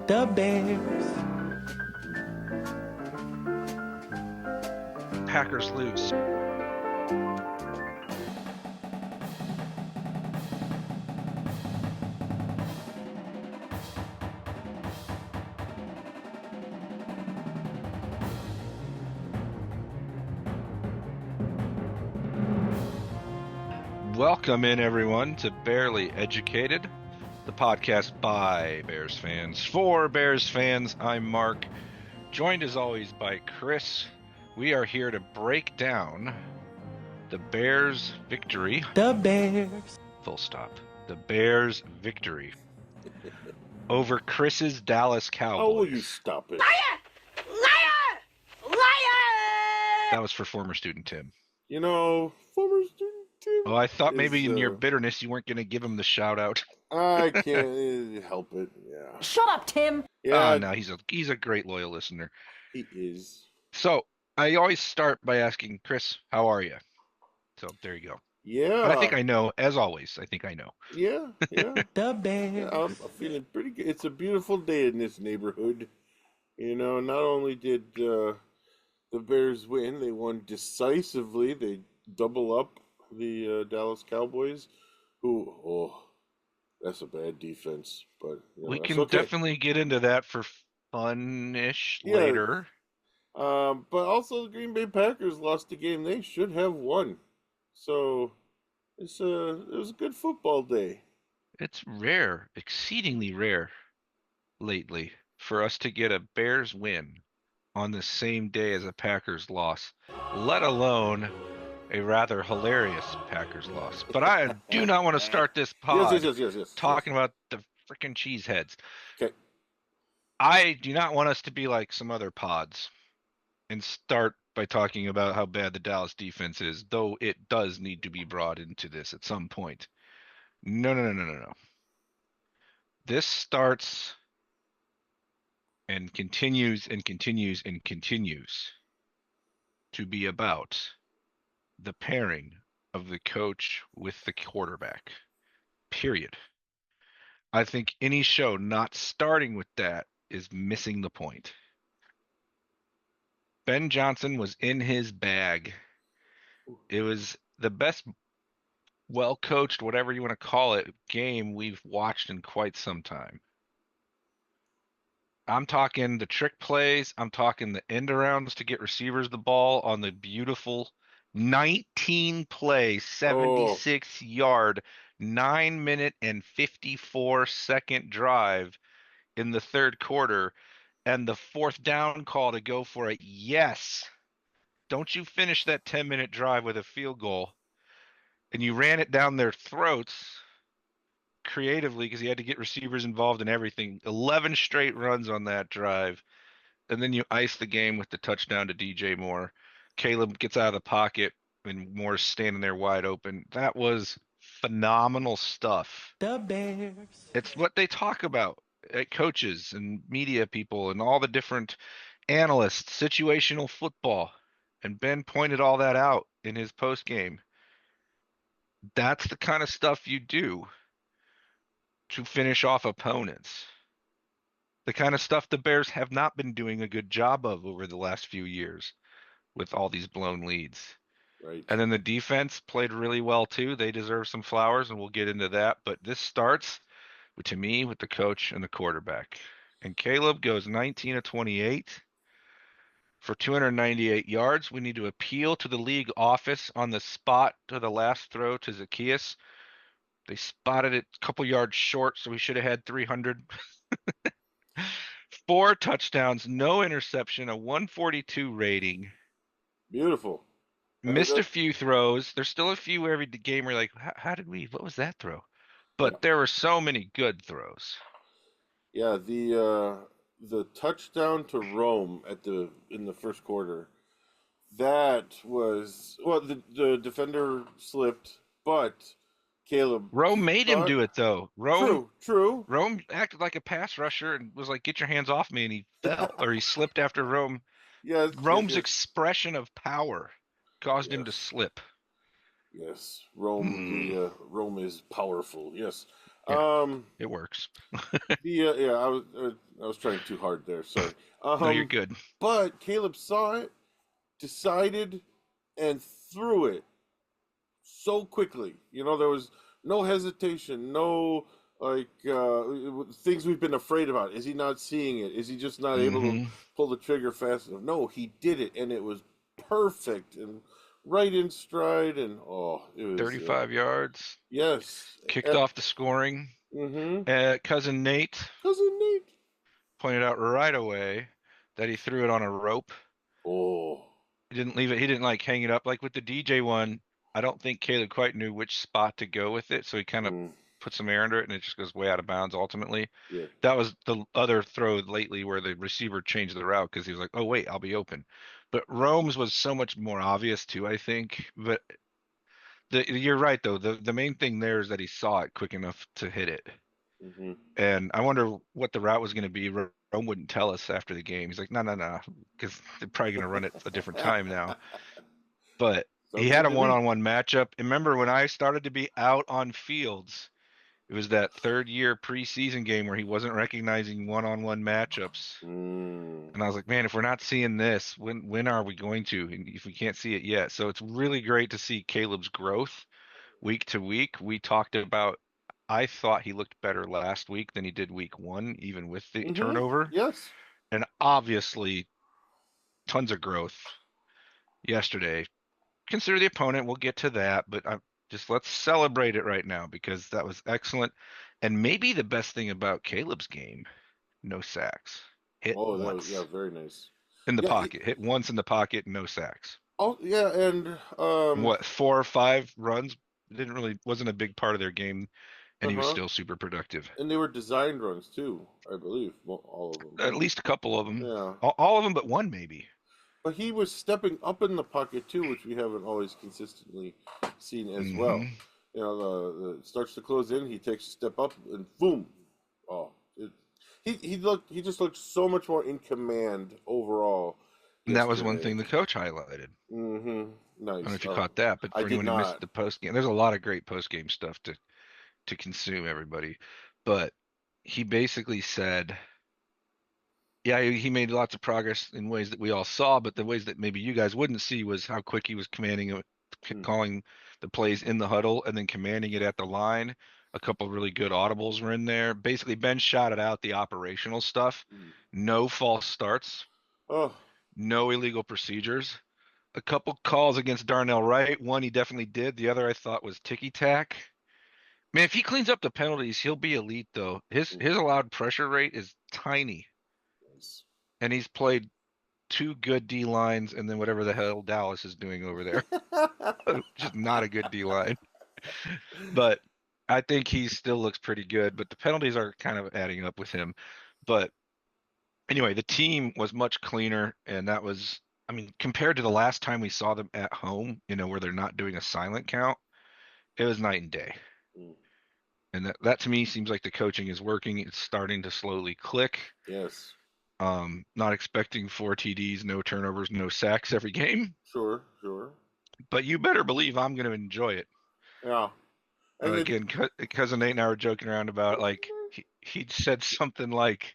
The Bears. Packers lose. Welcome in, everyone, to Barely Educated, the podcast by Bears fans for Bears fans. I'm Mark, joined as always by Chris. We are here to break down the Bears' victory. The Bears. Full stop. The Bears' victory over Chris's Dallas Cowboys. Oh, will you stop it? Liar! Liar! Liar! That was for former student Tim. You know, former student Tim. Oh, I thought maybe in your is, bitterness you weren't going to give him the shout out. I can't help it. Yeah. Shut up, Tim. Yeah, No, he's a great loyal listener. he is. So I always start by asking Chris, how are you? So there you go. Yeah. But I think I know, as always. I think I know. Yeah. The Bears. Yeah, I'm feeling pretty good. It's a beautiful day in this neighborhood. You know, not only did the Bears win, they won decisively. They double up the Dallas Cowboys, who, that's a bad defense. But you know, We that's can okay. definitely get into that for fun-ish Yeah. later. But also the Green Bay Packers lost the game they should have won. So it was a good football day. It's rare, exceedingly rare lately for us to get a Bears win on the same day as a Packers loss, let alone a rather hilarious Packers loss. But I do not want to start this pod Yes. talking about the freaking cheeseheads. Okay. I do not want us to be like some other pods and start by talking about how bad the Dallas defense is, though it does need to be brought into this at some point. No. This starts and continues to be about the pairing of the coach with the quarterback. Period. I think any show not starting with that is missing the point. Ben Johnson was in his bag. It was the best well-coached, whatever you want to call it, game we've watched in quite some time. I'm talking the trick plays. I'm talking the end arounds to get receivers the ball on the beautiful 19-play, 76-yard, 9-minute and 54-second drive in the third quarter, and the fourth down call to go for it. Yes. Don't you finish that 10-minute drive with a field goal, and you ran it down their throats creatively because you had to get receivers involved in everything. 11 straight runs on that drive, and then you ice the game with the touchdown to DJ Moore. Caleb gets out of the pocket, and Moore's standing there wide open. That was phenomenal stuff. The Bears. It's what they talk about at coaches and media people and all the different analysts, situational football. And Ben pointed all that out in his post game. That's the kind of stuff you do to finish off opponents. The kind of stuff the Bears have not been doing a good job of over the last few years with all these blown leads. Right. And then the defense played really well too. They deserve some flowers, and we'll get into that. But this starts, to me, with the coach and the quarterback. And Caleb goes 19 of 28 for 298 yards. We need to appeal to the league office on the spot to the last throw to Zacchaeus. They spotted it a couple yards short, so we should have had 300. 4 touchdowns, no interception, a 142 rating. Beautiful. Missed a few throws. There's still a few every game where you're like, how did we? What was that throw? But Yeah. there were so many good throws. Yeah, the touchdown to Rome in the first quarter, that was the defender slipped, but Caleb Rome made him do it though. True. Rome acted like a pass rusher and was like, "Get your hands off me," and he fell or he slipped after Rome. Yes. Rome's expression of power caused him to Yes. slip. Yes, Rome. Rome is powerful. Yes, Yeah. Um, It works. yeah, I was trying too hard there. Sorry. No, you're good. But Caleb saw it, decided, and threw it so quickly. You know, there was no hesitation, no like things we've been afraid about. Is he not seeing it? Is he just not able to Hmm. pull the trigger fast enough? No, he did it, and it was perfect and right in stride. And oh, it was 35 yards. yes, Kicked off the scoring. mm-hmm. Cousin Nate Cousin Nate. pointed out right away that he threw it on a rope. Oh, He didn't leave it. He didn't like hang it up like with the DJ one. I don't think Caleb quite knew which spot to go with it, so he kind of mm, put some air under it, and it just goes way out of bounds ultimately. yeah. That was the other throw lately where the receiver changed the route because he was like, "Oh wait, I'll be open." But Rome's was so much more obvious too, I think. But you're right though. The main thing there is that he saw it quick enough to hit it. Mm-hmm. And I wonder what the route was going to be. Rome wouldn't tell us after the game. He's like, no, no, no, because they're probably going to run it a different time now. But he Sounds had good a to me. one-on-one matchup. And remember when I started to be out on fields, it was that third year preseason game where he wasn't recognizing one-on-one matchups. Mm. And I was like, man, if we're not seeing this, when are we going to? And if we can't see it yet. So it's really great to see Caleb's growth week to week. We talked about, I thought he looked better last week than he did week one, even with the Mm-hmm. turnover. Yes. And obviously, tons of growth yesterday. Consider the opponent. We'll get to that, but just let's celebrate it right now because that was excellent. And maybe the best thing about Caleb's game, no sacks. Hit Oh, that was once very nice. in the Yeah. pocket. Hit once in the pocket, no sacks. Oh, yeah, and What, 4 or 5 runs? Wasn't a big part of their game, and he was uh-huh. still super productive. And they were designed runs too, I believe, all of them. At least a couple of them. Yeah. All of them but one, maybe. But he was stepping up in the pocket too, which we haven't always consistently seen as well. Hmm. You know, the starts to close in, he takes a step up, and boom! Oh, he just looked so much more in command overall And that was one yesterday. thing the coach highlighted. Mm-hmm. I don't know Nice. if you caught that, but I for did anyone who missed not. the post game, there's a lot of great post game stuff to consume, everybody. But he basically said, yeah, he made lots of progress in ways that we all saw, but the ways that maybe you guys wouldn't see was how quick he was commanding it, Mm. calling the plays in the huddle and then commanding it at the line. A couple really good audibles were in there. Basically, Ben shouted out the operational stuff. Mm. No false starts, Oh, no illegal procedures. A couple calls against Darnell Wright. One he definitely did. The other I thought was ticky tack. Man, if he cleans up the penalties, he'll be elite though. His allowed pressure rate is tiny, nice. and he's played 2 good D lines and then whatever the hell Dallas is doing over there. Just not a good D line. But I think he still looks pretty good, but the penalties are kind of adding up with him. But anyway, the team was much cleaner, and that was, I mean, compared to the last time we saw them at home, where they're not doing a silent count, it was night and day. Mm. And that to me seems like the coaching is working. It's starting to slowly click. Yes. Not expecting 4 TDs, no turnovers, no sacks every game, Sure. Sure. but you better believe I'm going to enjoy it. Yeah. And it. Again, cousin Nate and I were joking around about like he'd said something like,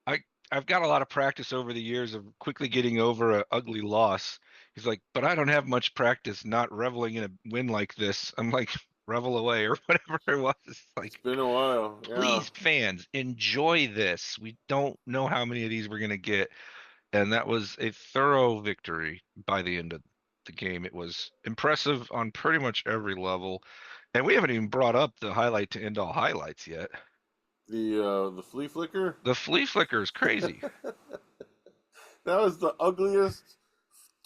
I I've got a lot of practice over the years of quickly getting over a ugly loss. He's like, but I don't have much practice not reveling in a win like this. I'm like, revel away or whatever it was. It's Like, been a while. Yeah. please, fans, enjoy this. We don't know how many of these we're gonna get, and that was a thorough victory by the end of the game. It was impressive on pretty much every level, and we haven't even brought up the highlight to end all highlights yet. The flea flicker. The flea flicker is crazy. That was the ugliest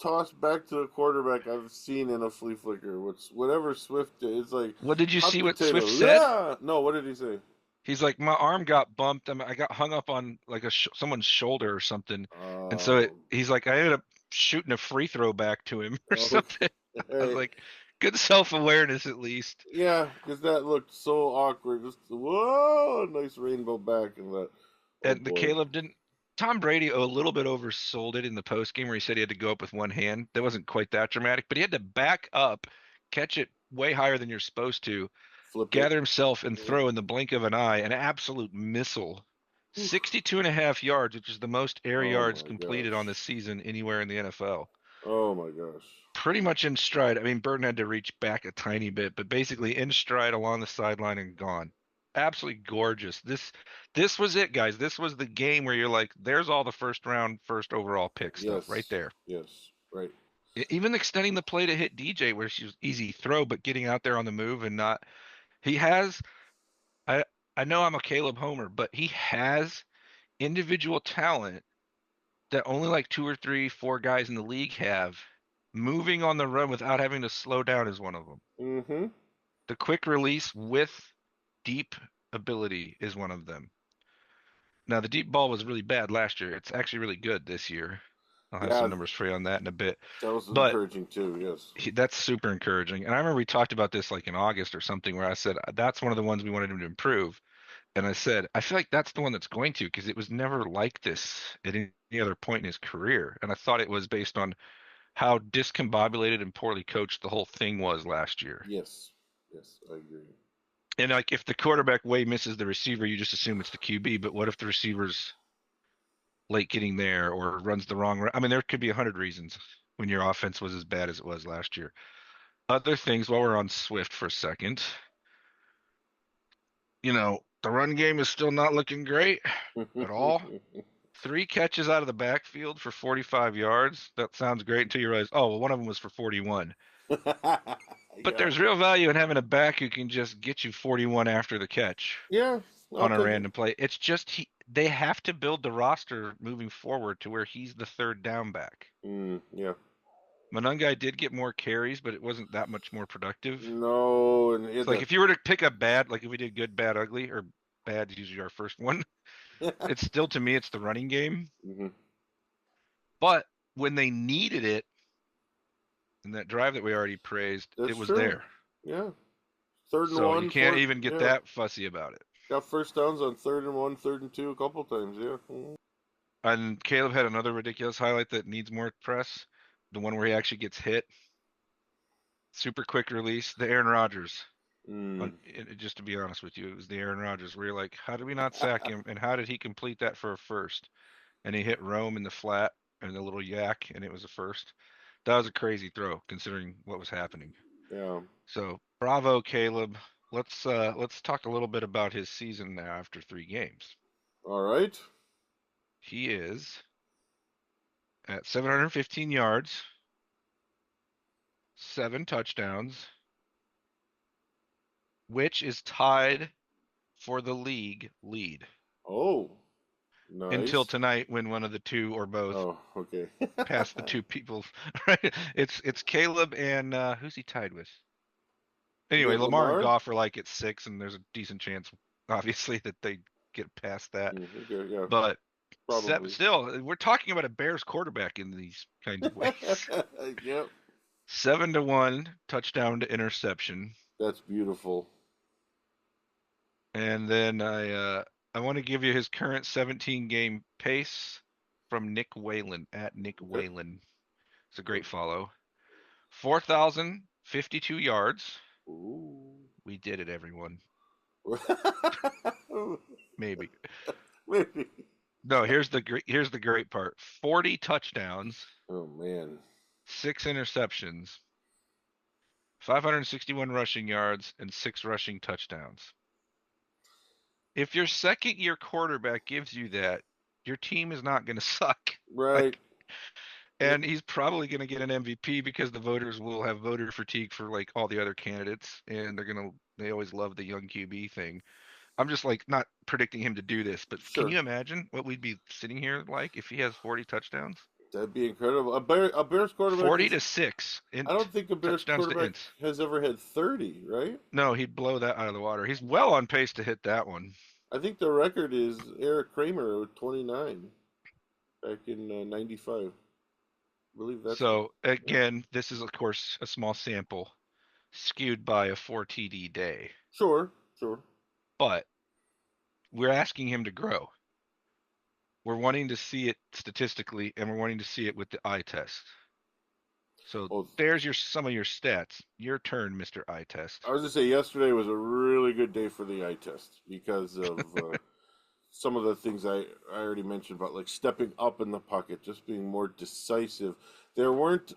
toss back to the quarterback I've seen in a flea flicker. Whatever Swift did, it's like What did you hot see what potato. Swift said? Yeah. No, what did he say? He's like, my arm got bumped. I got hung up on like someone's shoulder or something, and so Um, he's like, I ended up shooting a free throw back to him or something. I was okay. like, good self-awareness at least. Yeah, because that looked so awkward. Just whoa, nice rainbow back and that. Oh And the boy. Caleb didn't. Tom Brady a little bit oversold it in the post game where he said he had to go up with one hand. That wasn't quite that dramatic, but he had to back up, catch it way higher than you're supposed to, Flip it. gather himself and Yeah. throw in the blink of an eye an absolute missile. 62.5 yards, which is the most air Oh yards my completed on gosh. this season anywhere in the NFL. Oh my gosh. Pretty much in stride. I mean, Burton had to reach back a tiny bit, but basically in stride along the sideline and gone. Absolutely gorgeous. This was it, guys. This was the game where you're like, there's all the first round, first overall pick stuff right Yes. there. Yes. Right. Even extending the play to hit DJ, where she was easy throw, but getting out there on the move and not. He has. I I know I'm a Caleb Homer, but he has individual talent that only like two or three, four guys in the league have. Moving on the run without having to slow down is one of them. Mm-hmm. The quick release with deep ability is one of them. Now, the deep ball was really bad last year. It's actually really good this year. I'll have Yeah, some numbers for you on that in a bit. that was But encouraging too. Yes. that's super encouraging. And I remember we talked about this like in August or something where I said that's one of the ones we wanted him to improve. And I said, I feel like that's the one that's going to because it was never like this at any other point in his career. And I thought it was based on how discombobulated and poorly coached the whole thing was last year. Yes. Yes, I agree. And like if the quarterback way misses the receiver, you just assume it's the QB. But what if the receiver's late getting there or runs the wrong? I mean, there could be 100 reasons when your offense was as bad as it was last year. Other things while we're on Swift for a second, the run game is still not looking great at all. 3 catches out of the backfield for 45 yards. That sounds great until you realize, oh, well, one of them was for 41. But Yeah. there's real value in having a back who can just get you 41 after the catch Yeah. I'll on a take it. random play. It's just they have to build the roster moving forward to where he's the third down back. Yeah. Monungai did get more carries, but it wasn't that much more productive. No, and It's like if you were to pick up bad, like if we did good, bad, ugly, or bad is usually our first one, it's still to me it's the running game. Mhm. But when they needed it in that drive that we already praised, That's it was true. there. Yeah. Third and So one. you can't fourth, even get yeah. that fussy about it. Got first downs on 3rd and 1, 3rd and 2 a couple times. Yeah. Mhm. And Caleb had another ridiculous highlight that needs more press. The one where he actually gets hit. Super quick release. The Aaron Rodgers. Mm. Just to be honest with you, it was the Aaron Rodgers where you're like, how did we not sack him? And how did he complete that for a first? And he hit Rome in the flat and the little yak, and it was a first. That was a crazy throw considering what was happening. Yeah. So bravo, Caleb. Let's talk a little bit about his season now after 3 games. All right. He is at 715 yards, 7 touchdowns, which is tied for the league lead Oh, nice. until tonight when one of the two or both Oh, okay. pass the two people. Right? It's Caleb and who's he tied with? Anyway, Is it Lamar and Lamar? Goff are like at 6, and there's a decent chance, obviously, that they get past that. Okay, yeah, But probably. still, we're talking about a Bears quarterback in these kinds of ways. Yep. 7-1 touchdown to interception. That's beautiful. And then I want to give you his current 17 game pace from Nick Whalen at Nick Whalen. It's a great follow. 4,052 yards. Ooh. We did it, everyone. Maybe. Maybe. No, here's the great part. 40 touchdowns, Oh man. 6 interceptions, 561 rushing yards, and 6 rushing touchdowns. If your second year quarterback gives you that, your team is not going to suck. Right. And he's probably going to get an MVP because the voters will have voter fatigue for like all the other candidates, and they always love the young QB thing. I'm just like not predicting him to do this, but Sure. can you imagine what we'd be sitting here like if he has 40 touchdowns? That'd be incredible. A Bears quarterback. 40 to 6. I don't think a Bears quarterback has ever had 30, right? No, he'd blow that out of the water. He's well on pace to hit that one. I think the record is Eric Kramer with 29 back in '95. I believe that's So again, this is of course a small sample, skewed by a 4 TD day. Sure. But we're asking him to grow. We're wanting to see it statistically, and we're wanting to see it with the eye test. So Well, there's some of your stats. Your turn, Mr. Eye Test. I was gonna say yesterday was a really good day for the eye test because of some of the things I already mentioned about like stepping up in the pocket, just being more decisive. There weren't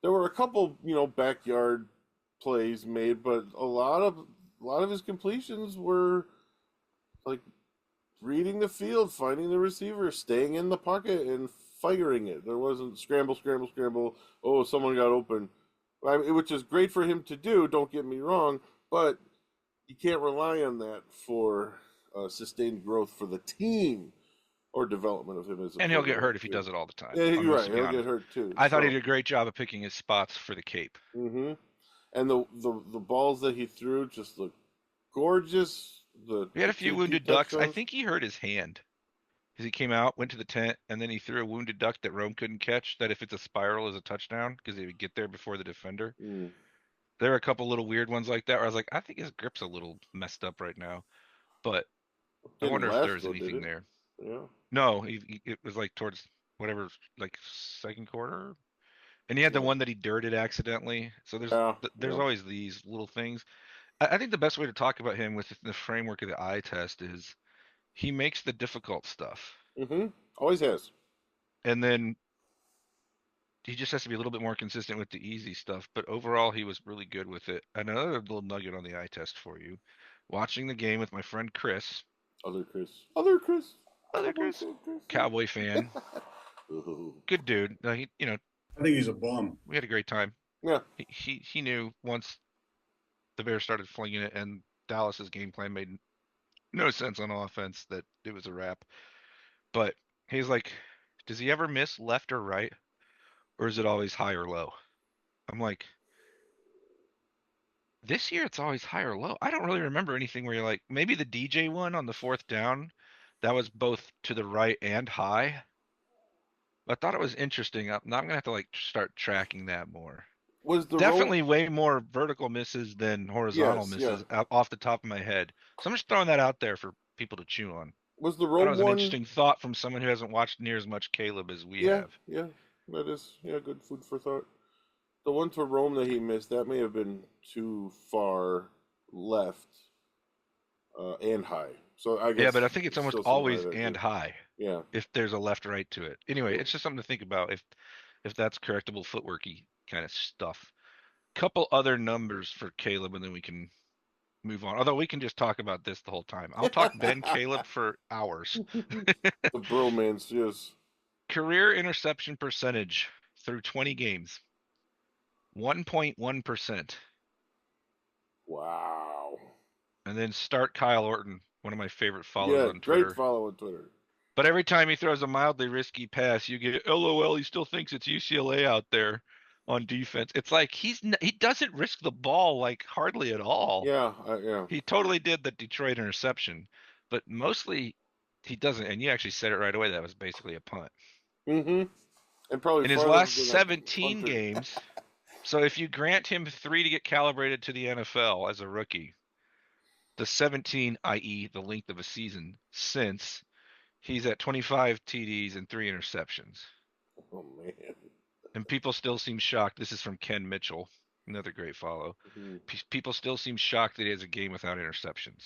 there were a couple backyard plays made, but a lot of his completions were like reading the field, finding the receiver, staying in the pocket, and firing it. There wasn't scramble, scramble, scramble. Oh, someone got open, which is great for him to do. Don't get me wrong, but you can't rely on that for sustained growth for the team or development of him as a And he'll get quarterback hurt if he too. does it all the time. Yeah, you're Let's right. be He'll honest. get hurt too. I thought he So, did a great job of picking his spots for the cape. hmm and the balls that he threw just looked gorgeous. We had The a few two wounded deep ducks. I touchdowns. think he hurt his hand because he came out, went to the tent, and then he threw a wounded duck that Rome couldn't catch. That if it's a spiral is a touchdown because he would get there before the defender. Mm. There are a couple little weird ones like that where I was like, I think his grip's a little messed up right now, but I Didn't wonder if last there's though, did anything it? there. Yeah. No, it was like towards whatever, like second quarter, and he had the Yeah. one that he dirted accidentally. So Yeah. there's Yeah. always these little things. I think the best way to talk about him with the framework of the eye test is he makes the difficult stuff, Always has. and then he just has to be a little bit more consistent with the easy stuff. But overall, he was really good with it. And another little nugget on the eye test for you: watching the game with my friend Chris, Other Chris. Other Chris. other Cowboy Chris, fan Chris. Cowboy fan, Ooh. good dude. I think he's a bum. We had a great time. Yeah. He knew once the Bears started flinging it and Dallas's game plan made no sense on offense that it was a wrap. But he's like, does he ever miss left or right, or is it always high or low? I'm like, this year it's always high or low. I don't really remember anything where you're like, maybe the DJ one on the fourth down, that was both to the right and high. I thought it was interesting. I'm gonna have to like start tracking that more. Was the Definitely way more vertical misses than horizontal Yes, yeah. misses off the top of my head. So I'm just throwing that out there for people to chew on. Was the Thought it Rome was an one? interesting thought from someone who hasn't watched near as much Caleb as we Yeah, have. yeah. That is good food for thought. The one to Rome that he missed, that may have been too far left and high. So I guess Yeah, but I think it's almost still some high always there, and too. high Yeah. if there's a left right to it. Anyway, it's just something to think about if that's correctable footworky kind of stuff. Couple other numbers for Caleb and then we can move on. Although we can just talk about this the whole time. I'll talk Ben Caleb for hours. The bromance, yes. Career interception percentage through 20 games, 1.1%. Wow. And then start Kyle Orton, one of my favorite follows Yeah, on great Twitter. follow on Twitter. But every time he throws a mildly risky pass, you get LOL. He still thinks it's UCLA out there on defense. It's like he doesn't risk the ball like hardly at all. Yeah, yeah. He totally did the Detroit interception, but mostly he doesn't. And you actually said it right away. That was basically a punt. Mm-hmm. And probably In his farther last than I 17 punted. games, so if you grant him 3 to get calibrated to the NFL as a rookie, the 17, i.e., the length of a season since, he's at 25 TDs and 3 interceptions. Oh man. And people still seem shocked. This is from Ken Mitchell, another great follow. Mhm. People still seem shocked that he has a game without interceptions.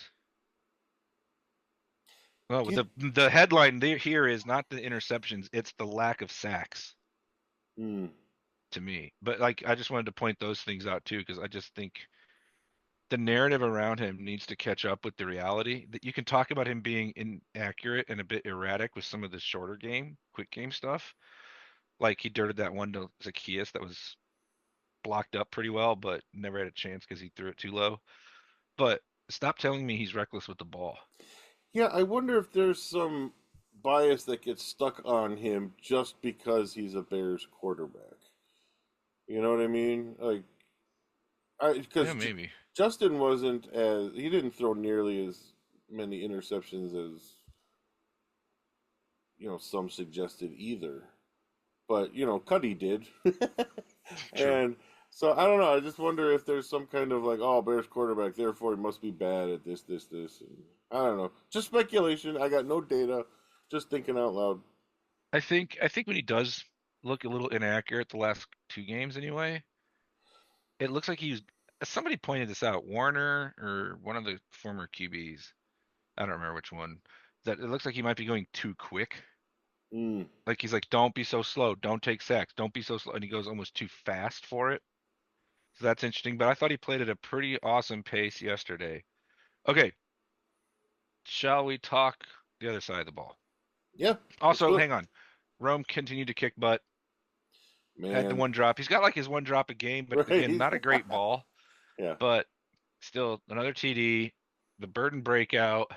Well, the headline here is not the interceptions; it's the lack of sacks. To me, but like I just wanted to point those things out too because I just think the narrative around him needs to catch up with the reality. That you can talk about him being inaccurate and a bit erratic with some of the shorter game, quick game stuff. Like he dirted that one to Zacchaeus that was blocked up pretty well, but never had a chance because he threw it too low. But stop telling me he's reckless with the ball. Yeah, I wonder if there's some bias that gets stuck on him just because he's a Bears quarterback. You know what I mean? Like, because Yeah, maybe. Justin he didn't throw nearly as many interceptions as some suggested either. But Cuddy did, True. and so I don't know. I just wonder if there's some kind of like, oh, Bears quarterback, therefore he must be bad at this. And I don't know. Just speculation. I got no data. Just thinking out loud. I think when he does look a little inaccurate the last 2 games anyway. It looks like somebody pointed this out, Warner or one of the former QBs. I don't remember which one. That it looks like he might be going too quick. Mm. Like he's like, don't be so slow, don't take sacks, don't be so slow, and he goes almost too fast for it. So that's interesting. But I thought he played at a pretty awesome pace yesterday. Okay, shall we talk the other side of the ball? Yeah. Also, hang on. Rome continued to kick butt. Had the Man. one drop. He's got like his one drop a game, but Right. again, not a great ball. Yeah. But still, another TD. The Burden breakout.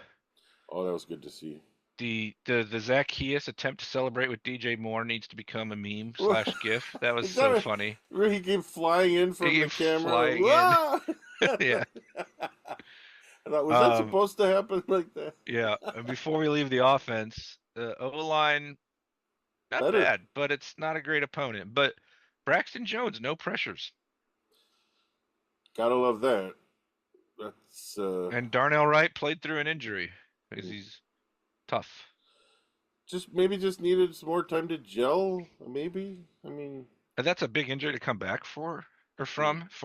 Oh, that was good to see. The Zacchaeus attempt to celebrate with DJ Moore needs to become a meme / GIF. That was Is so that funny. Where he came flying in from He the came camera. flying in. Wah! Yeah. I thought, was that supposed to happen like that? Yeah. And before we leave the offense, the O-line, not Better. bad, but it's not a great opponent. But Braxton Jones, no pressures. Gotta love that. That's And Darnell Wright played through an injury because he's tough. just needed some more time to gel. Maybe. I mean, And that's a big injury to come back for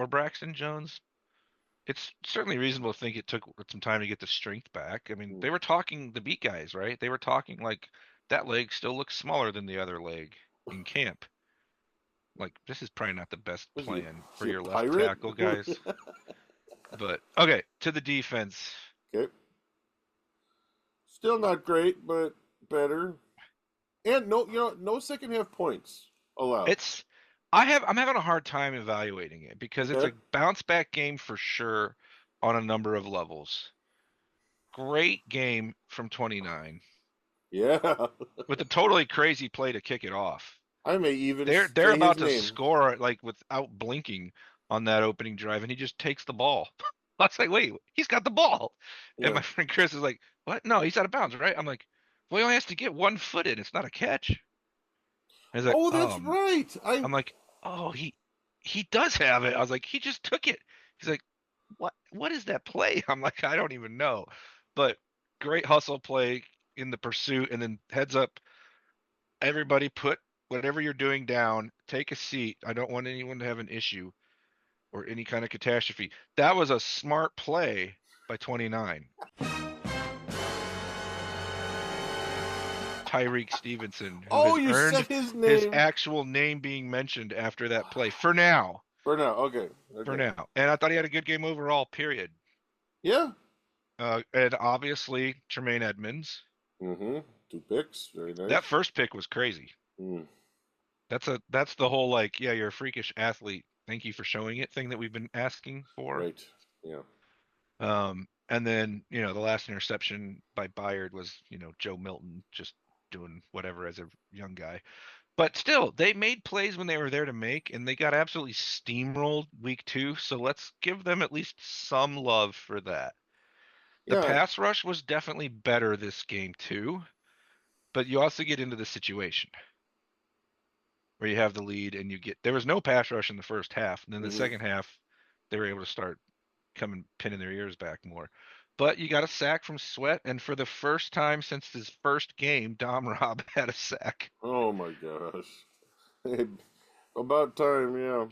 Braxton Jones. It's certainly reasonable to think it took some time to get the strength back. I mean, they were talking, the beat guys, right? They were talking like that leg still looks smaller than the other leg in camp. Like, this is probably not the best plan for your left tackle, guys. But, okay, to the defense. Okay. Still not great, but better. And no second half points allowed. I'm having a hard time evaluating it because it's a bounce back game for sure on a number of levels. Great game from 29. Yeah. With a totally crazy play to kick it off. I may even they're about to score like without blinking on that opening drive, and he just takes the ball. I was like, wait, he's got the ball. Yeah. And my friend Chris is like, what? No, he's out of bounds, right? I'm like, well, he only has to get 1 foot in. It's not a catch. And he's like, oh, that's right. I'm like, oh, he does have it. I was like, he just took it. He's like, what is that play? I'm like, I don't even know. But great hustle play in the pursuit, and then heads up, everybody put whatever you're doing down, take a seat. I don't want anyone to have an issue or any kind of catastrophe. That was a smart play by 29. Tyreek Stevenson, who has earned his actual name being mentioned after that play. For now. Okay. For now. And I thought he had a good game overall, period. Yeah. And obviously, Tremaine Edmonds. Mm-hmm. 2 picks. Very nice. That first pick was crazy. Mm. That's the whole, like, yeah, you're a freakish athlete. Thank you for showing it thing that we've been asking for. Right. Yeah. And then, the last interception by Byard was, Joe Milton just doing whatever as a young guy. But still, they made plays when they were there to make, and they got absolutely steamrolled week 2. So let's give them at least some love for that. The pass rush was definitely better this game too, but you also get into the situation where you have the lead and there was no pass rush in the first half. And then the second half, they were able to start pinning their ears back more. But you got a sack from Sweat, and for the first time since his first game, Dom Robb had a sack. Oh my gosh. About time, yeah.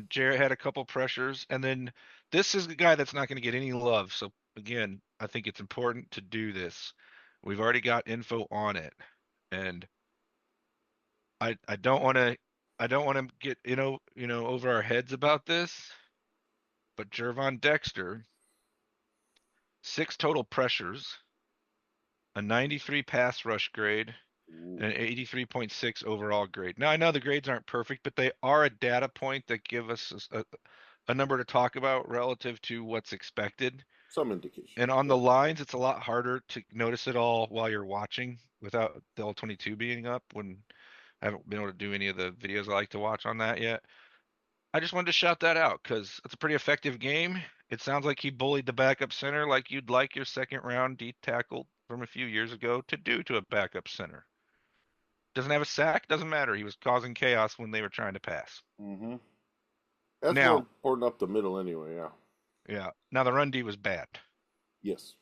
Jarrett had a couple pressures, and then this is the guy that's not going to get any love. So again, I think it's important to do this. We've already got info on it, and I don't want to get over our heads about this. But Jervon Dexter, 6 total pressures, a 93 pass rush grade, and an 83.6 overall grade. Now, I know the grades aren't perfect, but they are a data point that give us a number to talk about relative to what's expected. Some indication. And on the lines, it's a lot harder to notice it all while you're watching without the L22 being up, when I haven't been able to do any of the videos I like to watch on that yet. I just wanted to shout that out because it's a pretty effective game. It sounds like he bullied the backup center like you'd like your second round D tackle from a few years ago to do to a backup center. Doesn't have a sack, doesn't matter. He was causing chaos when they were trying to pass. Mm-hmm. That's now, more important up the middle anyway, yeah. Yeah. Now, the run D was bad. Yes.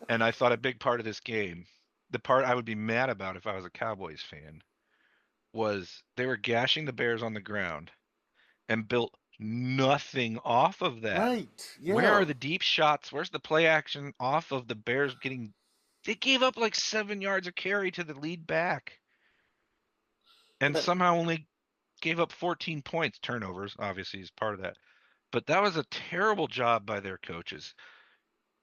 And I thought a big part of this game, the part I would be mad about if I was a Cowboys fan, was they were gashing the Bears on the ground and built nothing off of that. Right. Where Yeah. are the deep shots? Where's the play action off of the Bears getting? They gave up like 7 yards of carry to the lead back and Yeah. somehow only gave up 14 points. Turnovers, obviously, is part of that. But that was a terrible job by their coaches.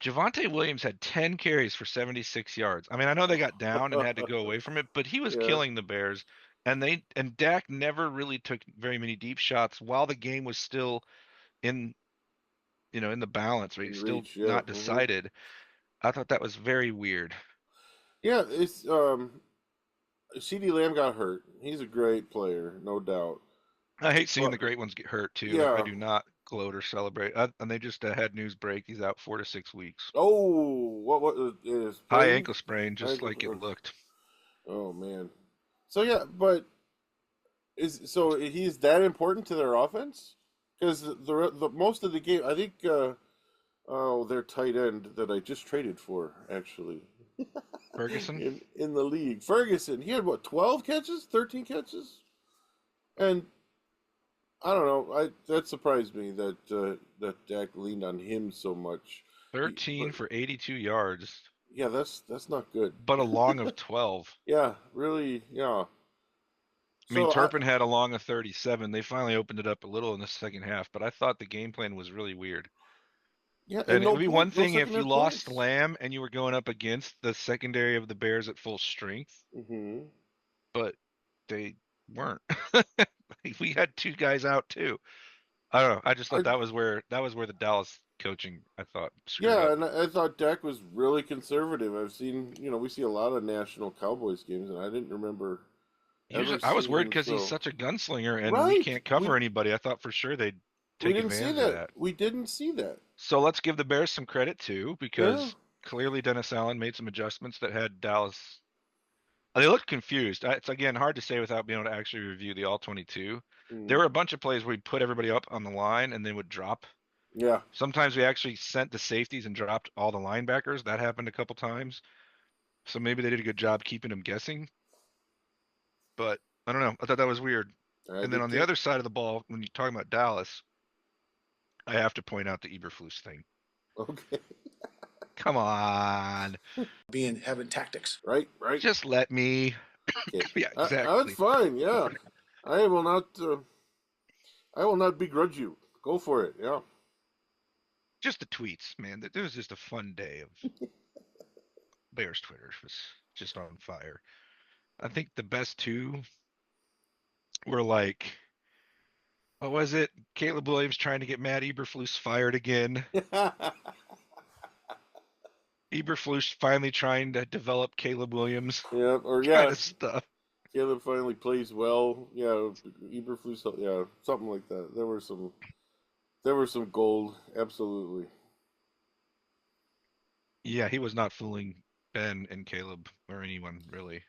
Javonte Williams had 10 carries for 76 yards. I mean, I know they got down and had to go away from it, but he was Yeah. killing the Bears. And Dak never really took very many deep shots while the game was still in in the balance, right? In Still reach. Yeah. not decided. I thought that was very weird. Yeah. It's CD Lamb got hurt. He's a great player, no doubt. I hate seeing But the great ones get hurt too. I yeah. do not gloat or celebrate. And they just had news break. He's out 4 to 6 weeks. Oh, what is High sprain? ankle sprain, just Ankle. like it looked. Oh man. So yeah, but he's that important to their offense? Because the most of the game, I think. Their tight end that I just traded for actually Ferguson. in the league, Ferguson. He had what 12 catches, 13 catches, and I don't know. That surprised me that Dak leaned on him so much. 13 But for 82 yards, yeah, that's not good. but a long of 12. Yeah, really. Yeah. I mean, So Turpin had a long of 37. They finally opened it up a little in the second half, but I thought the game plan was really weird. yeah, and And it no would be one point, no thing second if you half lost points. Lamb and you were going up against the secondary of the Bears at full strength, Hmm. but they weren't. We had two guys out too. I don't know. I just I thought that was where the Dallas coaching I thought screwed Yeah, up. and I thought Dak was really conservative. I've seen, we see a lot of national Cowboys games, and I didn't remember ever I was seeing worried him because he's so. such a gunslinger and we Right. can't cover anybody. I thought for sure they'd We take didn't see advantage of that. that. We didn't see that. So let's give the Bears some credit too, Yeah. because clearly Dennis Allen made some adjustments that had Dallas. They looked confused. It's again hard to say without being able to actually review the all 22. There Mm. were a bunch of plays where we put everybody up on the line and then would drop. Yeah. Sometimes we actually sent the safeties and dropped all the linebackers. That happened a couple times. So maybe they did a good job keeping them guessing. But I don't know. I thought that was weird. I And then did on the too. other side of the ball, when you're talking about Dallas, I have to point out the Eberflus thing. Okay. Come on. Having tactics. Right. Right. Just let me. Okay. Yeah, That's exactly. fine. Yeah. I will not. I will not begrudge you. Go for it. Yeah. Just the tweets, man. It was just a fun day of Bears Twitter. It was just on fire. I think the best two were like, what was it? Caleb Williams trying to get Matt Eberflus fired again. Eberflus finally trying to develop Caleb Williams Yeah. Or kind yeah. of stuff. Caleb finally plays well. Yeah. Eberflus. Yeah. Something like that. There were some. There was some gold. Absolutely. Yeah, he was not fooling Ben and Caleb or anyone really.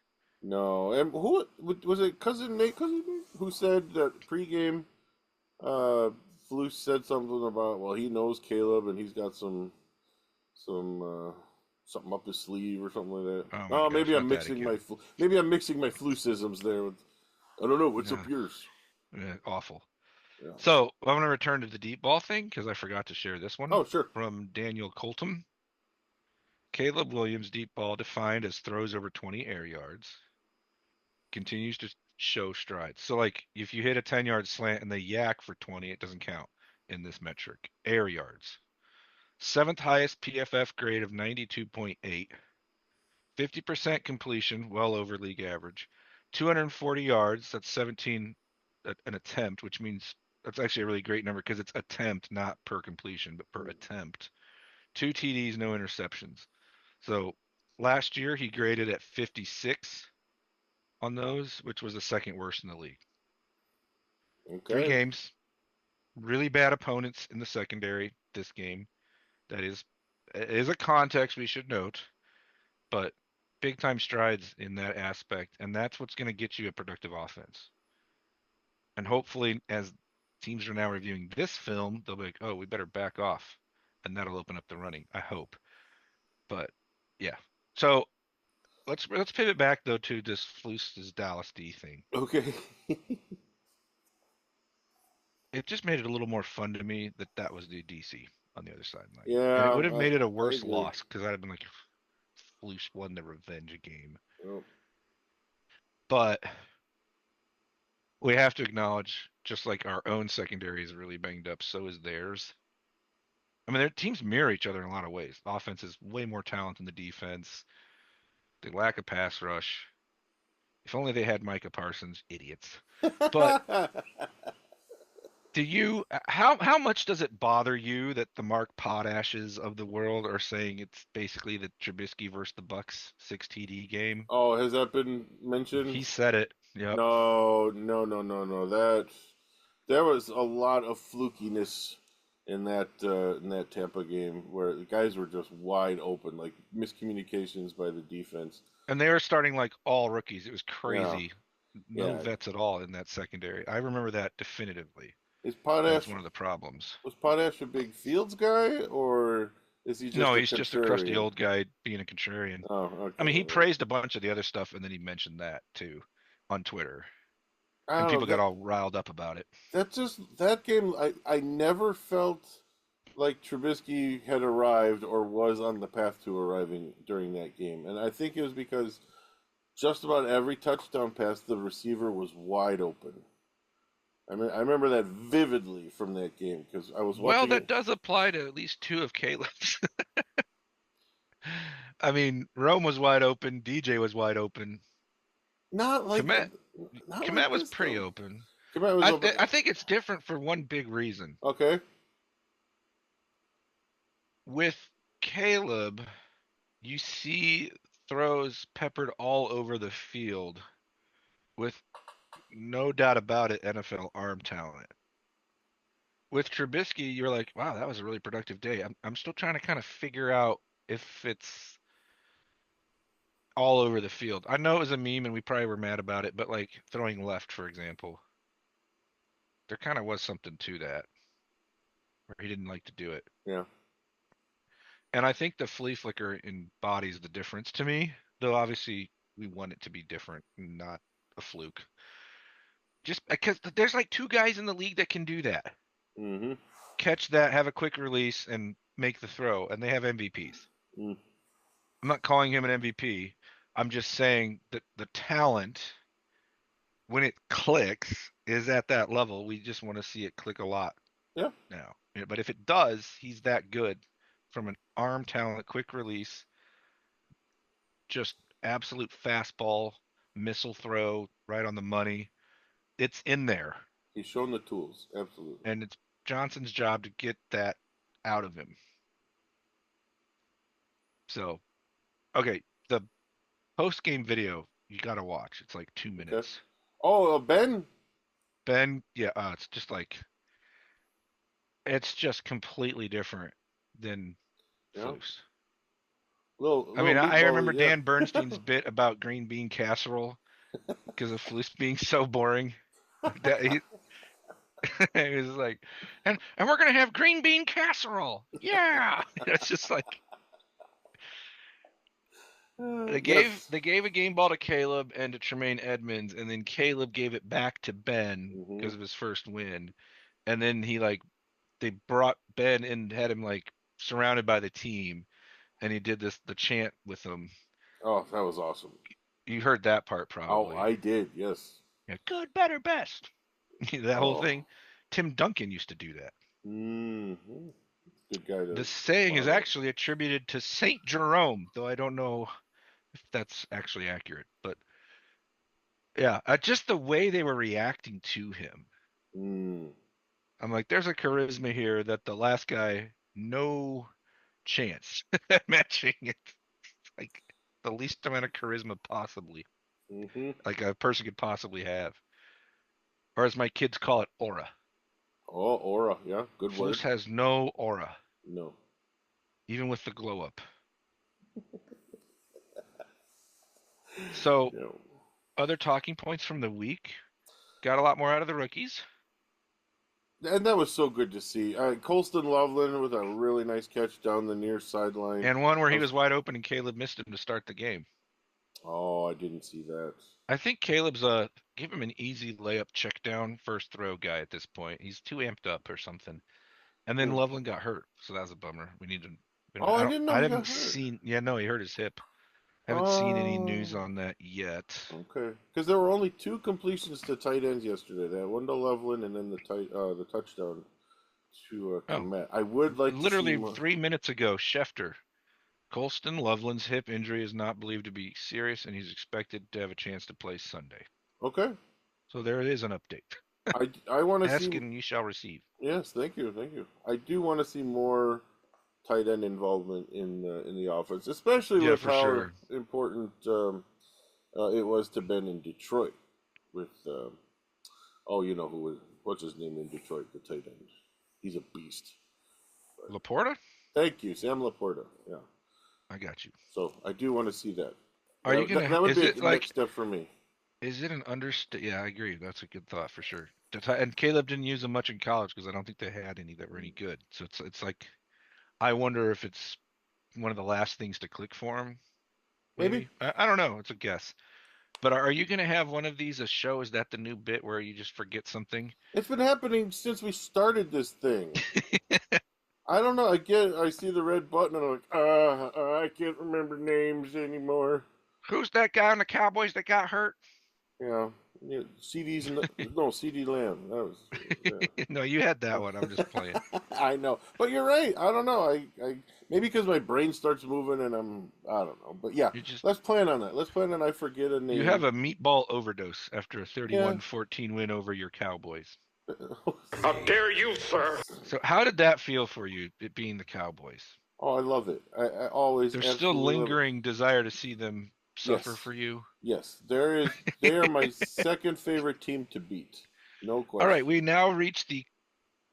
No, and who was it? Cousin Nate who said that pregame, uh, Flus said something about he knows Caleb and he's got some something up his sleeve or something like that. Oh my Oh, gosh, maybe I'm not that mixing again. maybe I'm mixing my Flusisms there. I don't know what's No, up yours. awful. Yeah. So I'm going to return to the deep ball thing because I forgot to share this one Oh, sure. from Daniel Colton. Caleb Williams deep ball defined as throws over 20 air yards. Continues to show strides. So like if you hit a 10-yard slant and they yak for 20, it doesn't count in this metric. Air yards. Seventh highest PFF grade of 92.8. 50% completion, well over league average. 240 yards, that's 17 an attempt, which means that's actually a really great number because it's attempt, not per completion, but per attempt. 2 TDs, no interceptions. So last year he graded at 56 on those, which was the second worst in the league. 3 Okay. games, really bad opponents in the secondary this game. That is a context we should note, but big time strides in that aspect, and that's what's going to get you a productive offense. And hopefully, as teams are now reviewing this film, they'll be like, "Oh, we better back off," and that'll open up the running. I hope, but yeah. So let's pivot back though to this Fluce's Dallas D thing. Okay. It just made it a little more fun to me that was the DC on the other sideline, and it Yeah, would have made it a I worse agree. loss because I'd have been like, Fluce won the revenge game. Oh, But we have to acknowledge, just like our own secondary is really banged up, so is theirs. I mean, their teams mirror each other in a lot of ways. The offense is way more talent than the defense. They lack a pass rush. If only they had Micah Parsons, idiots. But how much does it bother you that the Mark Podashes of the world are saying it's basically the Trubisky versus the Bucks 6 TD game? oh, has that been mentioned? He said it. Yep. No, no, no, no, no. There was a lot of flukiness in that Tampa game where the guys were just wide open, like miscommunications by the defense. And they were starting like all rookies. It was Yeah, crazy. No yeah. vets at all in that secondary. I remember that definitively. Is That was Potash one of the problems. was Potash a big Fields guy, or is he just No, a he's just a crusty contrarian? old guy being a contrarian. Oh, I mean, he okay. praised a bunch of the other stuff and then he mentioned that too on Twitter. I And don't know people got all riled up about it. that game. I never felt like Trubisky had arrived or was on the path to arriving during that game, and I think it was because just about every touchdown pass, the receiver was wide open. I mean, I remember that vividly from that game because I was Well, watching that it. does apply to at least two of Caleb's. I mean, Rome was wide open. DJ was wide open. Not like, Komet, not like Komet was this pretty though. open. Komet was open. I think it's different for one big reason. Okay. With Caleb, you see throws peppered all over the field with no doubt about it, NFL arm talent. With Trubisky, you're like, wow, that was a really productive day. I'm still trying to kind of figure out if it's all over the field. I know it was a meme and we probably were mad about it, but like throwing left, for example, there kind of was something to that where he didn't like to do it. Yeah. And I think the flea flicker embodies the difference to me, though obviously we want it to be different and not a fluke. Just because there's like two guys in the league that can do that. Mm-hmm. Catch that, have a quick release, and make the throw, and they have MVPs. Mm. I'm not calling him an MVP. I'm just saying that the talent, when it clicks, is at that level. We just want to see it click a lot Yeah. now. But if it does, he's that good from an arm talent, quick release, just absolute fastball, missile throw, right on the money. It's in there. He's shown the tools. Absolutely. And it's Johnson's job to get that out of him. So, okay, the post-game video you got to watch. It's like 2 minutes. Okay. Oh, Ben. Ben, yeah, it's just like it's just completely different than Yeah. Flus. Little I mean, I meatball, remember yeah. Dan Bernstein's bit about green bean casserole because of Flus being so boring. That he was like, and we're gonna have green bean casserole. Yeah, it's just like they Yes. gave a game ball to Caleb and to Tremaine Edmonds, and then Caleb gave it back to Ben Mhm. because of his first win, and then they brought Ben and had him like surrounded by the team, and he did the chant with them. Oh, that was awesome. You heard that part Oh, probably. I did. Yes. Yeah, good, better, best. That whole Oh. thing. Tim Duncan used to do that. Mm-hmm. Good guy. The saying is model. actually attributed to Saint Jerome, though I don't know if that's actually accurate. But yeah, just the way they were reacting to him. Mm. I'm like, there's a charisma here that the last guy, no chance at matching it. Like the least amount of charisma possibly, Mm-hmm. like a person could possibly have. Or as my kids call it, aura. Oh, aura. Yeah, good word. Flus has no aura, No. even with the glow up. So, No. other talking points from the week. Got a lot more out of the rookies. And that was so good to see. Colston Loveland with a really nice catch down the near sideline. And one where he was wide open and Caleb missed him to start the game. Oh, I didn't see that. I think Caleb's give him an easy layup check down first throw guy at this point. He's too amped up or something. And then Hmm. Loveland got hurt, so that was a bummer. Oh, I didn't know I he got haven't hurt. seen. Yeah, no, he hurt his hip. Haven't seen any news Oh, on that yet. okay. Because there were only 2 completions to tight ends yesterday. That one to Loveland and then the touchdown to Oh, Komet. I would like to see literally more. 3 minutes ago, Schefter. Colston Loveland's hip injury is not believed to be serious, and he's expected to have a chance to play Sunday. Okay. So there it is, an update. I want to Ask see. and you shall receive. Yes, thank you, thank you. I do want to see more tight end involvement in the offense, especially Yeah, with for how sure. important it was to Ben in Detroit. With oh, you know what's his name in Detroit, the tight end. He's a beast. Laporta? Thank you, Sam Laporta. Yeah. I got you. So I do want to see that. Are you gonna? That would Is be it a like? next step for me. Is it an underst? Yeah, I agree. That's a good thought for sure. And Caleb didn't use them much in college because I don't think they had any that were any good. So it's like I wonder if it's one of the last things to click for him. Maybe Maybe I don't know. It's a guess. But are you gonna have one of these a show? Is that the new bit where you just forget something? it's been happening since we started this thing. I don't know. I see the red button and I'm like, I can't remember names anymore. Who's that guy on the Cowboys that got hurt? Yeah, yeah, CD's no CD Lamb. That was No, you had that yeah. one. I'm just playing. I know, but you're right. I don't know. I maybe because my brain starts moving and I don't know. But yeah, You just let's plan on that. Let's plan on I forget a name. you have a meatball overdose after a Yeah. 31-14 win over your Cowboys. How dare you, sir? So how did that feel for you, it being the Cowboys? Oh, I love it. I always There's still absolutely love it. lingering desire to see them suffer Yes. for you. Yes, there is. They are my second favorite team to beat. No question. All right, we now reach the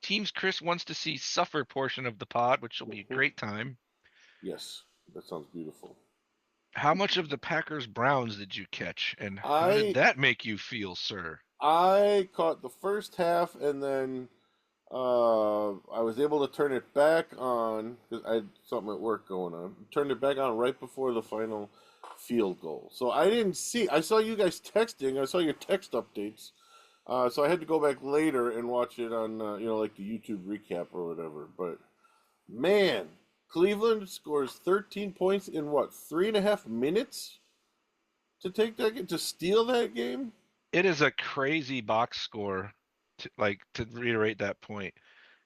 teams Chris wants to see suffer portion of the pod, which will be a great time. Yes, that sounds beautiful. How much of the Packers Browns did you catch, and how I did that make you feel, sir? I caught the first half, and then I was able to turn it back on because I had something at work going on. Turned it back on right before the final field goal. So I didn't see. I saw you guys texting. I saw your text updates. So I had to go back later and watch it on like the YouTube recap or whatever. But man, Cleveland scores 13 points in what 3.5 minutes to take that game, to steal that game. It is a crazy box score. To reiterate that point,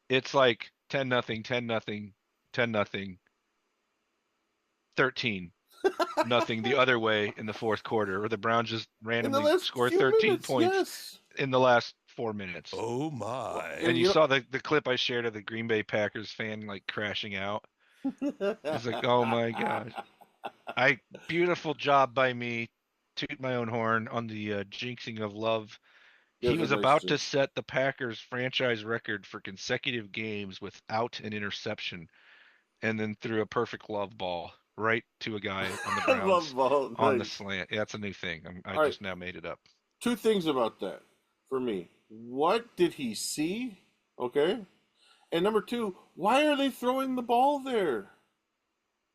it's like 10-0, 10-0, 10-0, 13-0 the other way in the fourth quarter, where the Browns just In the randomly last score few 13 minutes, points yes. in the last 4 minutes. Oh my. And you saw the clip I shared of the Green Bay Packers fan like crashing out. It's like, oh my gosh. Beautiful job by me. Toot my own horn on the jinxing of Love. That He was a was nice about to jinx. set the Packers franchise record for consecutive games without an interception, and then threw a perfect love ball right to a guy on the I love Browns ball. on the Nice. slant. Yeah, that's a new thing. I All right. just now made it up. 2 things about that for me. What did he see? Okay. And number 2, why are they throwing the ball there?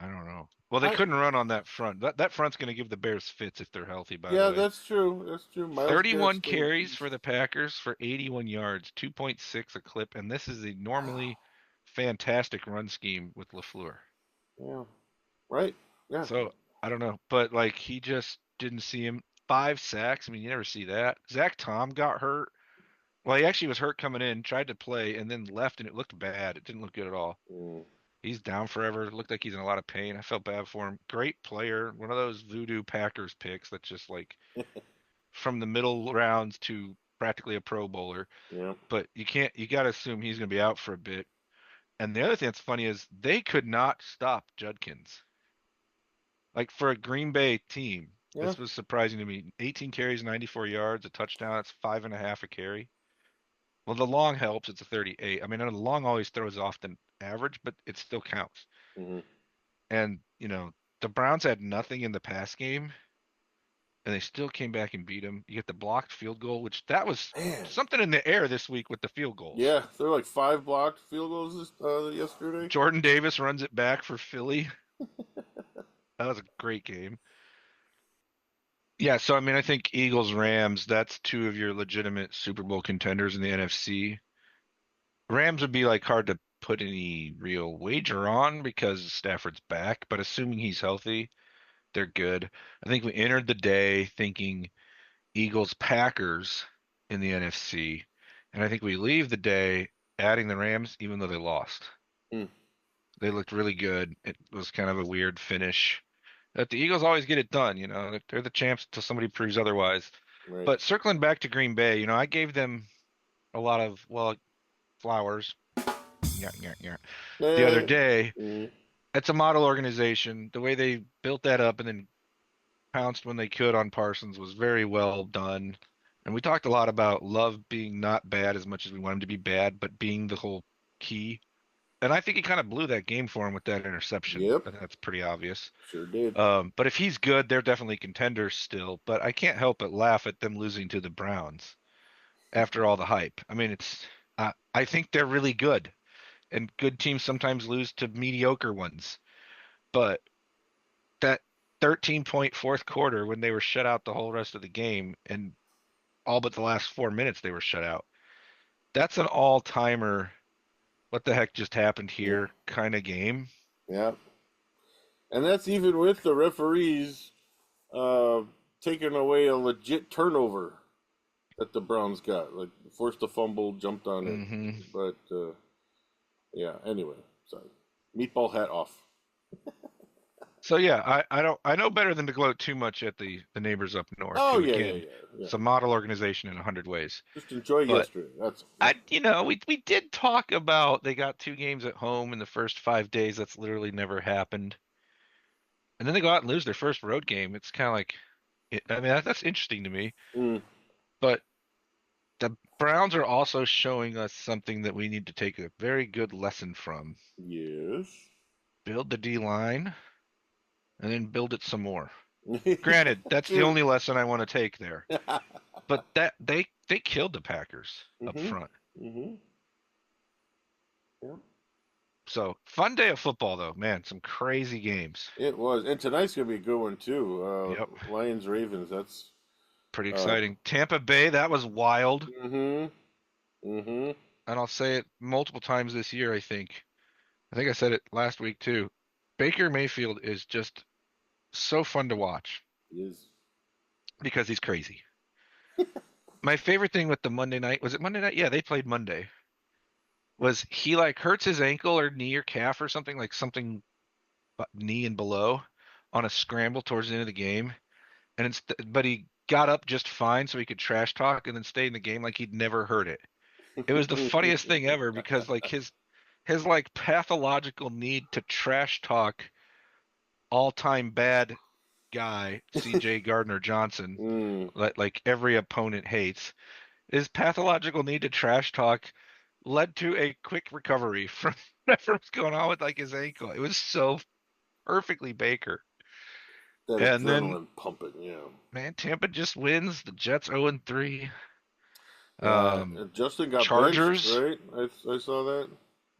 I don't know. Well, they I- couldn't run on that front. That front's going to give the Bears fits if they're healthy, by Yeah, the way. that's true. That's true. Myles 31 Garrett's still a carries beast. for the Packers for 81 yards, 2.6 a clip, and this is a normally fantastic run scheme with LaFleur. Yeah. Right? Yeah. So I don't know, but like he just didn't see him. 5 sacks. I mean, you never see that. Zach Tom got hurt. Well, he actually was hurt coming in, tried to play, and then left, and it looked bad. It didn't look good at all. Mm. He's down forever. It looked like he's in a lot of pain. I felt bad for him. Great player. One of those voodoo Packers picks that's just like from the middle rounds to practically a Pro Bowler. Yeah. But you got to assume he's going to be out for a bit. And the other thing that's funny is they could not stop Judkins. Like for a Green Bay team, Yeah. this was surprising to me. 18 carries, 94 yards, a touchdown. That's 5.5 a carry. Well, the long helps. It's a 38. I mean, I know the long always throws off the average, but it still counts. Mm-hmm. And, the Browns had nothing in the pass game, and they still came back and beat them. You get the blocked field goal, which that was Man. something in the air this week with the field goals. Yeah, there were like 5 blocked field goals yesterday. Jordan Davis runs it back for Philly. That was a great game. Yeah, so I mean, I think Eagles, Rams, that's two of your legitimate Super Bowl contenders in the NFC. Rams would be like hard to put any real wager on because Stafford's back, but assuming he's healthy, they're good. I think we entered the day thinking Eagles, Packers in the NFC, and I think we leave the day adding the Rams even though they lost. Hmm. They looked really good. It was kind of a weird finish. But the Eagles always get it done, you know. They're the champs until somebody proves otherwise. Right. But circling back to Green Bay, you know, I gave them a lot of, well, flowers. Yeah, yeah, yeah. The other day, Mm, it's a model organization. The way they built that up and then pounced when they could on Parsons was very well done. And we talked a lot about Love being not bad as much as we want him to be bad, but being the whole key. And I think he kind of blew that game for him with that interception. yep. I think that's pretty obvious. Sure did. But if he's good, they're definitely contenders still. But I can't help but laugh at them losing to the Browns after all the hype. I mean, I think they're really good, and good teams sometimes lose to mediocre ones. But that 13-point fourth quarter when they were shut out the whole rest of the game, and all but the last 4 minutes they were shut out. That's an all-timer. What the heck just happened Yeah. here kind of game. Yeah. And that's even with the referees taking away a legit turnover that the Browns got. Like, forced a fumble, jumped on it. Hmm. But, yeah, anyway, sorry. Meatball hat off. So yeah, I know better than to gloat too much at the neighbors up north. Oh, Who, yeah, again, yeah. it's a model organization in 100 ways. Just enjoy But yesterday. That's we did talk about they got 2 games at home in the first 5 days. That's literally never happened. And then they go out and lose their first road game. It's kind of like, I mean, that's interesting to me. mm, But the Browns are also showing us something that we need to take a very good lesson from. yes. Build the D line and then build it some more. Granted, that's the True. only lesson I want to take there. But that they killed the Packers up Mhm. front. Mm-hmm. Yeah. So fun day of football though, man. Some crazy games. It was. And tonight's going to be a good one, too. Yep, Lions, Ravens. That's. pretty exciting. Tampa Bay, that was wild. Mm-hmm. Mm-hmm. And I'll say it multiple times this year, I think. I think I said it last week too. Baker Mayfield is just so fun to watch Is. because he's crazy. My favorite thing with the Monday night, was it Monday night? Yeah, they played Monday. Was he like hurts his ankle or knee or calf or something, like something knee and below on a scramble towards the end of the game, and but he got up just fine so he could trash talk and then stay in the game like he'd never heard it. It was the funniest thing ever because like his like pathological need to trash talk all-time bad guy CJ Gardner Johnson, Mm. like every opponent hates, his pathological need to trash talk led to a quick recovery from whatever was going on with like his ankle. It was so perfectly Baker. That And then, adrenaline pumping, yeah. man, Tampa just wins. The Jets 0-3. And Justin got Chargers. benched, right? I saw that.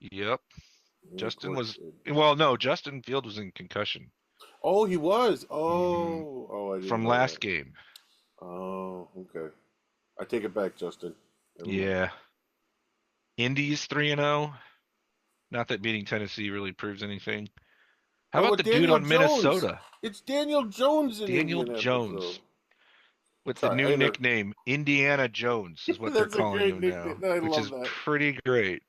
Yep. Yeah, Justin of course was, he did. well, no, Justin Field was in concussion Oh, he was. Mhm. Oh, I didn't from know last that. game. Oh, okay. I take it back, Justin. Never mind. Yeah. Indy's 3-0. Not that beating Tennessee really proves anything. How Oh, about with the dude Daniel on Jones. Minnesota? It's Daniel Jones in Daniel Indianapolis. Jones. Though. With the Sorry, new I know. nickname, Indiana Jones is what they're That's a calling great him nickname. now, I which love is that. pretty great.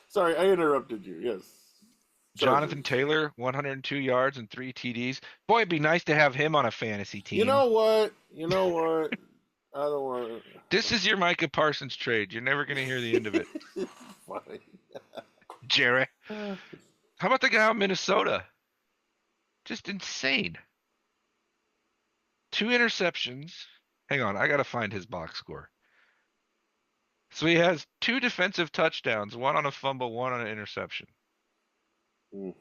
Sorry, I interrupted you. Yes. Jonathan Chargers. Taylor, 102 yards and 3 TDs. Boy, it'd be nice to have him on a fantasy team. You know what? I don't want This is your Micah Parsons trade. You're never going to hear the end of it. It's funny. Jerry. How about the guy in Minnesota? Just insane. 2 interceptions. Hang on, I got to find his box score. So he has 2 defensive touchdowns, 1 on a fumble, 1 on an interception. Mm.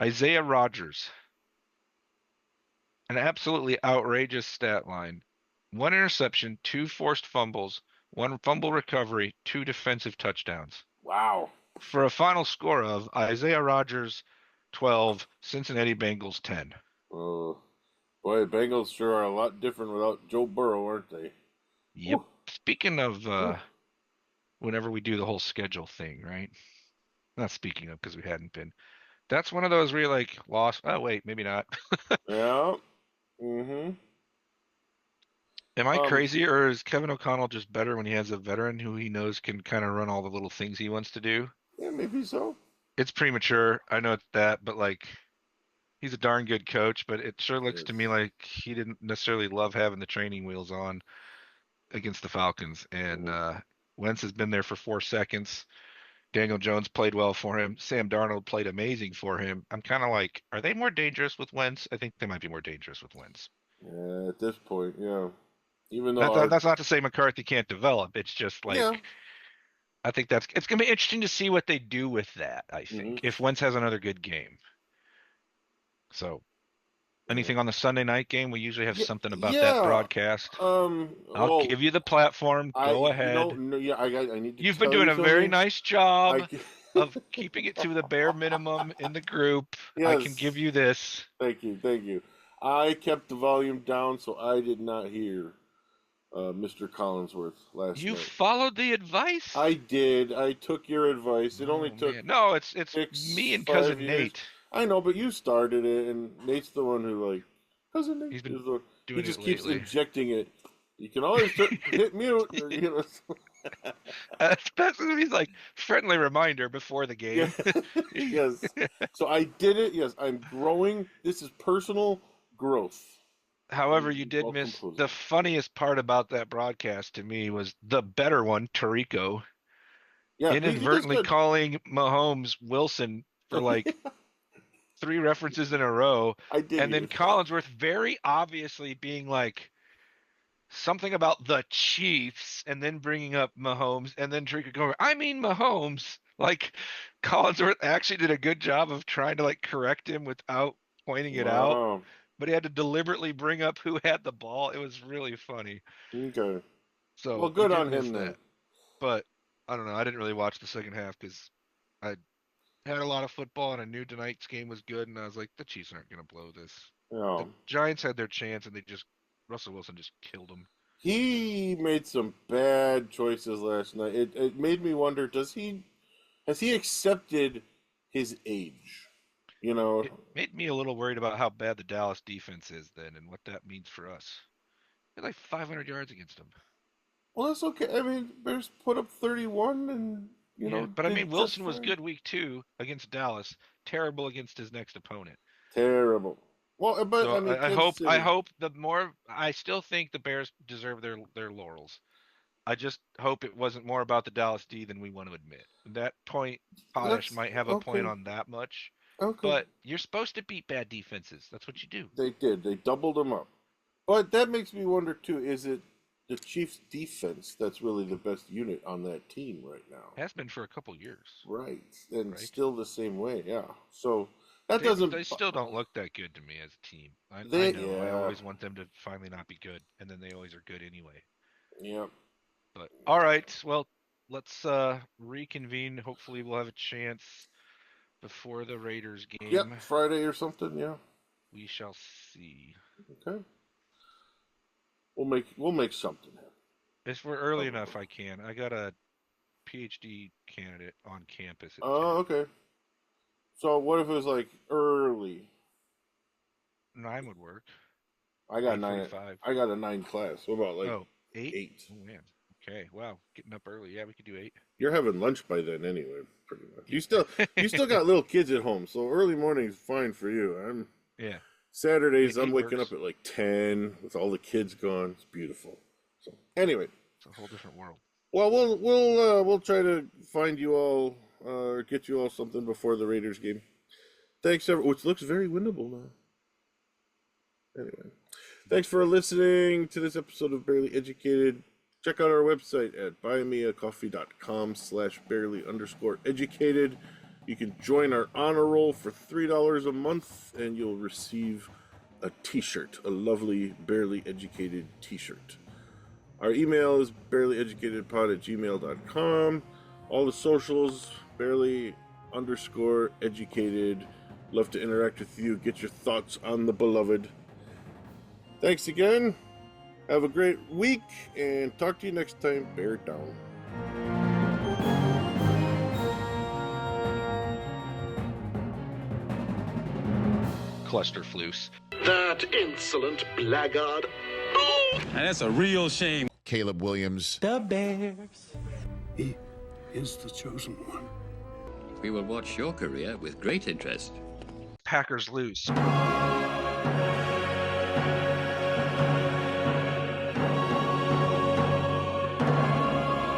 Isaiah Rodgers. An absolutely outrageous stat line. 1 interception, 2 forced fumbles, 1 fumble recovery, 2 defensive touchdowns. Wow. For a final score of Isaiah Rodgers 12, Cincinnati Bengals 10. Uh, Boy, the Bengals sure are a lot different without Joe Burrow, aren't they? Yep. Ooh, Speaking of ooh. whenever we do the whole schedule thing, right? Not speaking of because we hadn't been. That's one of those where you're like lost. Oh wait, maybe not. Yeah. Mm-hmm. Am I Um, crazy, or is Kevin O'Connell just better when he has a veteran who he knows can kind of run all the little things he wants to do? yeah, maybe so. It's premature. I know it's that, but like he's a darn good coach, but it sure looks Yes. to me like he didn't necessarily love having the training wheels on against the Falcons. And Mhm. Wentz has been there for 4 seconds. Daniel Jones played well for him. Sam Darnold played amazing for him. I'm kind of like, are they more dangerous with Wentz? I think they might be more dangerous with Wentz. Yeah, at this point, yeah. Even That, though that, our that's not to say McCarthy can't develop. It's just yeah. like I think it's gonna be interesting to see what they do with that. I Hmm. think if Wentz has another good game. So Yeah. anything on the Sunday night game? We usually have Yeah. something about that Yeah. broadcast. I'll Well, give you the platform. Go ahead. no, yeah, I need to You've been tell doing you a very something. nice I job c- of keeping it to the bare minimum in the group. I can give yes. you this. Thank you. I kept the volume down, so I did not hear Mr. Collinsworth last You night. followed the advice. I did. I took your advice. It only Oh took man. No, it's me six, and five cousin years. Nate. I know, but you started it, and Nate's the one who like cousin Nate He's been is the he doing it just keeps lately. injecting it. You can always hit mute, or, you know. Especially if he's like friendly reminder before the Yeah, game. yes. So I did it. Yes, I'm growing. This is personal growth. However, you You're did welcome, miss Jose. the funniest part about that broadcast to me was the better one, Tarico, Yeah, he does inadvertently good. calling Mahomes Wilson for like three references in a row, I did and hear then that. Collinsworth very obviously being like something about the Chiefs, and then bringing up Mahomes, and then Tarico going, I mean Mahomes. Like Collinsworth actually did a good job of trying to like correct him without pointing it out, Wow. but he had to deliberately bring up who had the ball. It was really funny. Okay. Well, So you good did on miss him then. that. But I don't know. I didn't really watch the second half because I had a lot of football and I knew tonight's game was good. And I was like, the Chiefs aren't going to blow this. Yeah. The Giants had their chance and Russell Wilson just killed them. He made some bad choices last night. It made me wonder, has he accepted his age? You know, It made me a little worried about how bad the Dallas defense is then and what that means for us. We had like 500 yards against them. well, that's okay. I mean, Bears put up 31 and, Yeah, but I mean, did just Wilson was fine. good week 2 against Dallas, terrible against his next opponent. Terrible. Well, but So I mean, I Kansas hope I City. hope the more I still think the Bears deserve their laurels. I just hope it wasn't more about the Dallas D than we want to admit. At that point, Potash That's might have a point okay. on that much, Okay. but you're supposed to beat bad defenses. That's what you do. They did. They doubled them up. But that makes me wonder too, is it the Chiefs defense that's really the best unit on that team right now? Has been for a couple years, Right. And right? still the same way, yeah. So that They doesn't still don't look that good to me as a team. I they know. I yeah. always want them to finally not be good, and then they always are good anyway. Yeah. But all right, well, let's reconvene. Hopefully, we'll have a chance before the Raiders Yep, game. Friday or something, yeah. We shall see. Okay. We'll make something happen. If we're early Probably. enough, I can. I got a PhD candidate on campus at 10. Oh, okay. So what if it was like early? 9 would work. I got 8:45. I got a 9 class. What about like Oh, 8? 8? Oh man. Okay. Wow. Getting up early. Yeah, we could do 8. You're having lunch by then anyway, pretty much. You still got little kids at home, so early morning's fine for you. Yeah. Saturdays I'm 8 waking works. up at like 10 with all the kids gone. It's beautiful. So anyway, It's a whole different world. well we'll try to find you all get you all something before the Raiders game. Thanks which looks very winnable now. Anyway, thanks for listening to this episode of Barely Educated. Check out our website at buymeacoffee.com/barely_educated. You can join our honor roll for $3 a month, and you'll receive a t-shirt, a lovely Barely Educated t-shirt. Our email is barelyeducatedpod@gmail.com. All the socials, barely_educated. Love to interact with you, get your thoughts on the beloved. Thanks again. Have a great week, and talk to you next time. Bear down. Clusterfloose. That insolent blackguard. And that's a real shame. Caleb Williams. The Bears. He is the chosen one. We will watch your career with great interest. Packers lose.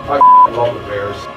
I love the Bears.